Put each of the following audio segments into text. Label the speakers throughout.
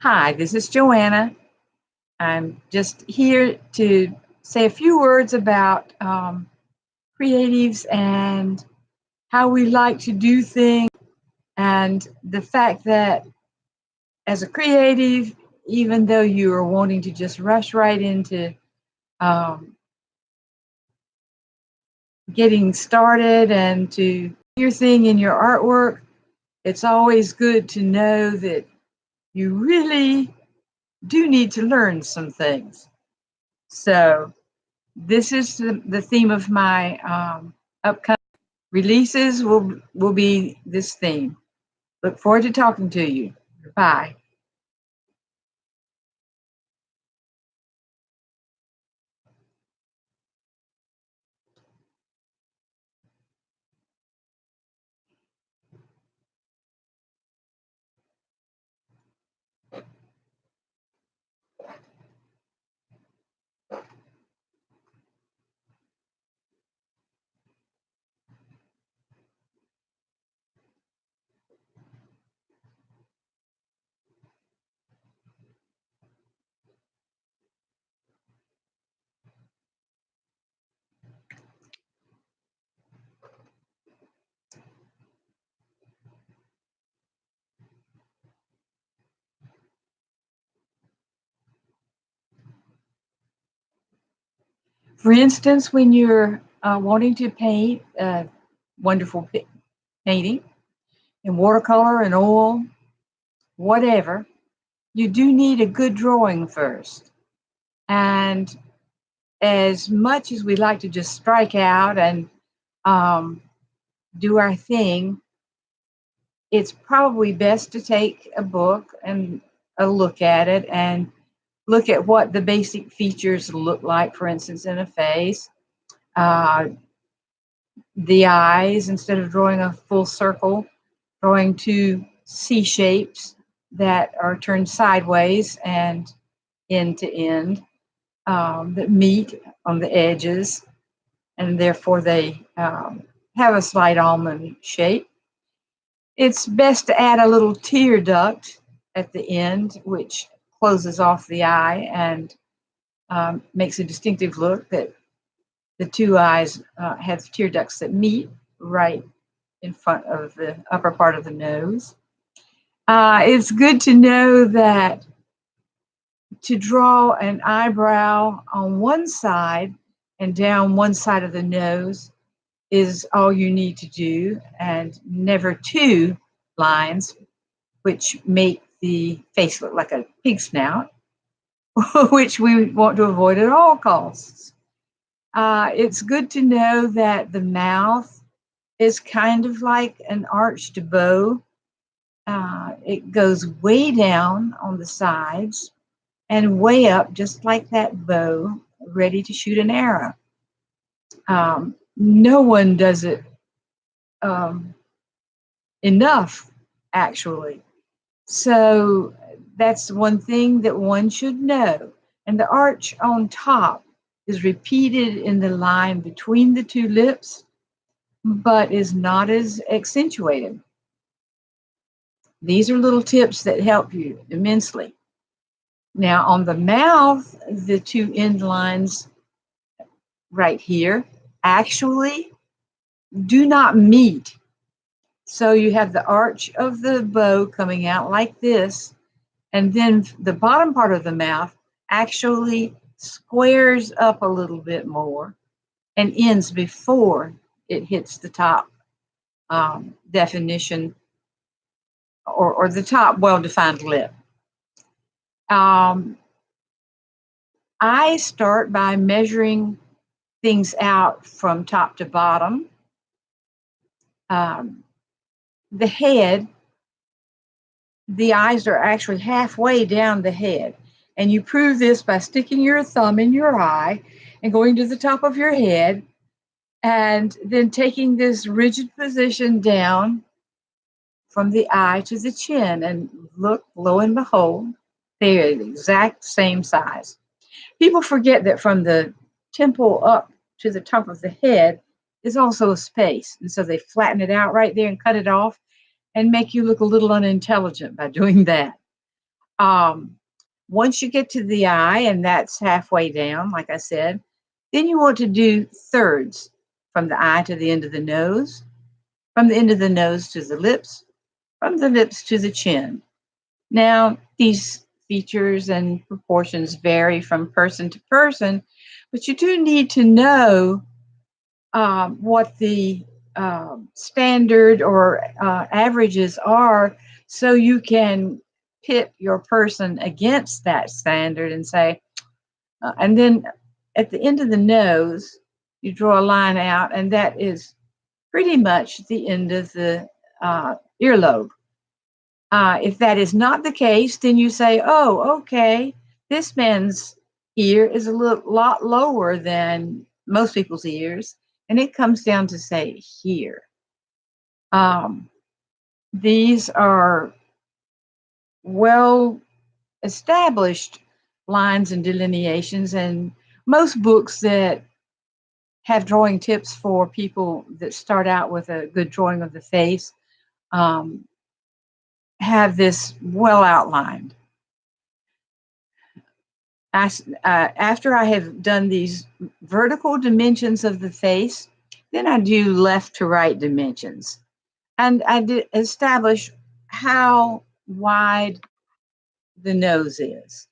Speaker 1: Hi, this is Joanna. I'm just here to say a few words about creatives and how we like to do things, and the fact that as a creative, even though you are wanting to just rush right into um, getting started and to do your thing in your artwork, it's always good to know that you really do need to learn some things. So, this is the theme of my upcoming releases will be this theme. Look forward to talking to you. Bye. For instance, when you're wanting to paint a wonderful painting in watercolor and oil, whatever, you do need a good drawing first. And as much as we like to just strike out and um, do our thing, it's probably best to take a book and a look at it and look at what the basic features look like, for instance, in a face. Uh, the eyes, instead of drawing a full circle, drawing two C shapes that are turned sideways and end to end, that meet on the edges, and therefore they have a slight almond shape. It's best to add a little tear duct at the end, which closes off the eye and makes a distinctive look that the two eyes have tear ducts that meet right in front of the upper part of the nose. It's good to know that to draw an eyebrow on one side and down one side of the nose is all you need to do, and never two lines, which make the face look like a pig snout, which we want to avoid at all costs. It's good to know that the mouth is kind of like an arched bow. It goes way down on the sides and way up, just like that bow, ready to shoot an arrow. No one does it enough, actually. So that's one thing that one should know. And the arch on top is repeated in the line between the two lips, but is not as accentuated. These are little tips that help you immensely. Now, on the mouth, the two end lines right here actually do not meet. So you have the arch of the bow coming out like this, and then the bottom part of the mouth actually squares up a little bit more and ends before it hits the top definition, or the top well-defined lip. I start by measuring things out from top to bottom. The head, the eyes are actually halfway down the head. And you prove this by sticking your thumb in your eye and going to the top of your head, and then taking this rigid position down from the eye to the chin. And look, lo and behold, they are the exact same size. People forget that from the temple up to the top of the head is also a space. And so they flatten it out right there and cut it off and make you look a little unintelligent by doing that. Um, Once you get to the eye, and that's halfway down, like I said, then you want to do thirds from the eye to the end of the nose, from the end of the nose to the lips, from the lips to the chin. Now, these features and proportions vary from person to person, but you do need to know what the standard or averages are so you can pit your person against that standard and say, and then at the end of the nose, you draw a line out, and that is pretty much the end of the earlobe. If that is not the case, then you say, oh, okay, this man's ear is a lot lower than most people's ears, and it comes down to say here. Um, these are well established lines and delineations, and most books that have drawing tips for people that start out with a good drawing of the face um, have this well outlined. After I have done these vertical dimensions of the face, then I do left to right dimensions. And I establish how wide the nose is.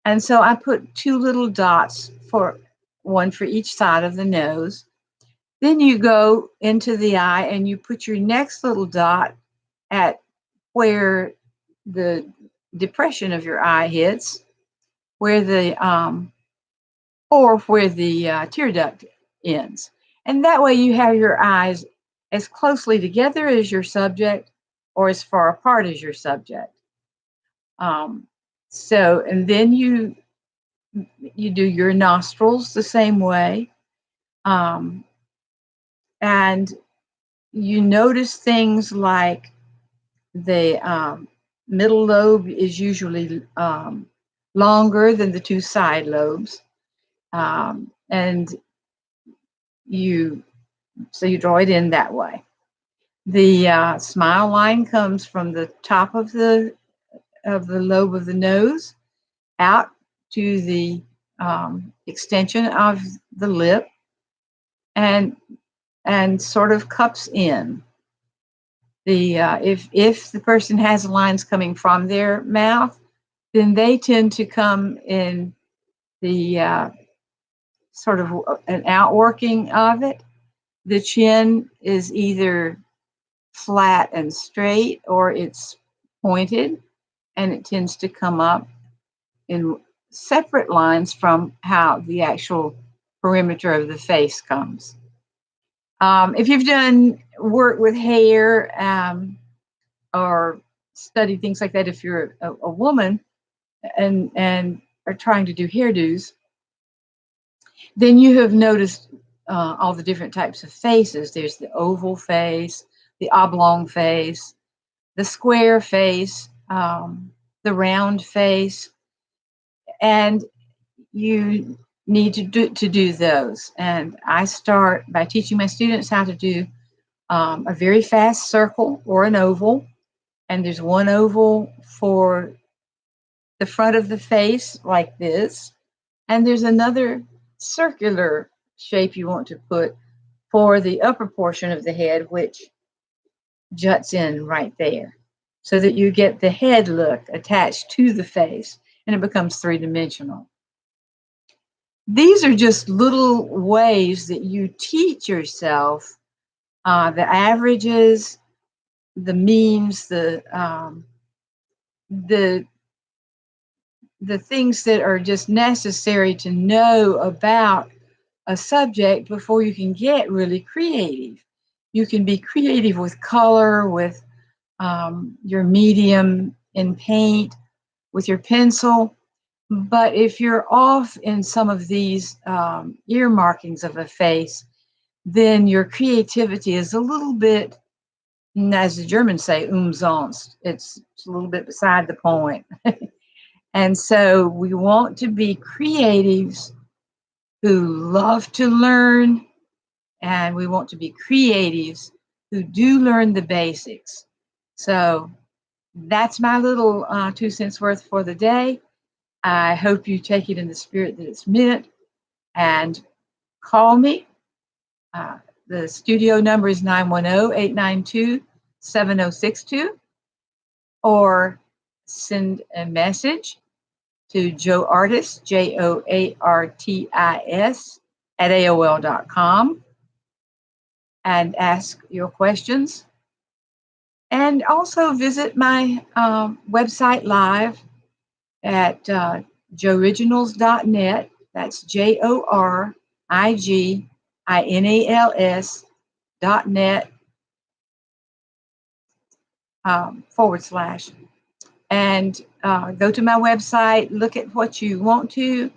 Speaker 1: And so I put two little dots for one for each side of the nose. Then you go into the eye and you put your next little dot at where the depression of your eye hits, where the or where the tear duct ends. And that way you have your eyes as closely together as your subject or as far apart as your subject. And then you do your nostrils the same way. And you notice things like the middle lobe is usually longer than the two side lobes. And you draw it in that way. The smile line comes from the top of the lobe of the nose out to the extension of the lip, and sort of cups in. If the person has lines coming from their mouth, then they tend to come in the sort of an outworking of it. The chin is either flat and straight or it's pointed, and it tends to come up in separate lines from how the actual perimeter of the face comes. If you've done work with hair or studied things like that, if you're a woman and are trying to do hairdos, then you have noticed all the different types of faces. There's the oval face, the oblong face, the square face, the round face, and you need to do those. And I start by teaching my students how to do a very fast circle or an oval. And there's one oval for the front of the face, like this. And there's another circular shape you want to put for the upper portion of the head, which juts in right there, so that you get the head look attached to the face and it becomes three-dimensional. These are just little ways that you teach yourself the averages, the means, the things that are just necessary to know about a subject before you can get really creative. You can be creative with color, with your medium in paint, with your pencil. But if you're off in some of these ear markings of a face, then your creativity is a little bit, as the Germans say, umsonst. It's a little bit beside the point. And so we want to be creatives who love to learn, and we want to be creatives who do learn the basics. So that's my little 2 cents worth for the day. I hope you take it in the spirit that it's meant and call me. Uh, the studio number is 910-892-7062, or send a message to Joartis, JOARTIS, at AOL.com and ask your questions. And also visit my website live at jooriginals.net. That's JORIGINALS.net /. And go to my website, look at what you want to,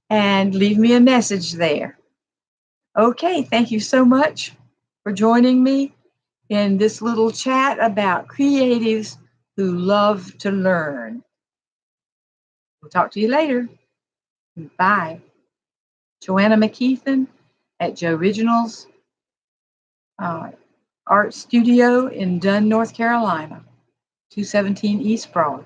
Speaker 1: and leave me a message there. Okay, thank you so much for joining me in this little chat about creatives who love to learn. We'll talk to you later. Bye. Joanna McKeithen at Joe Originals Art Studio in Dunn, North Carolina, 217 East Broad.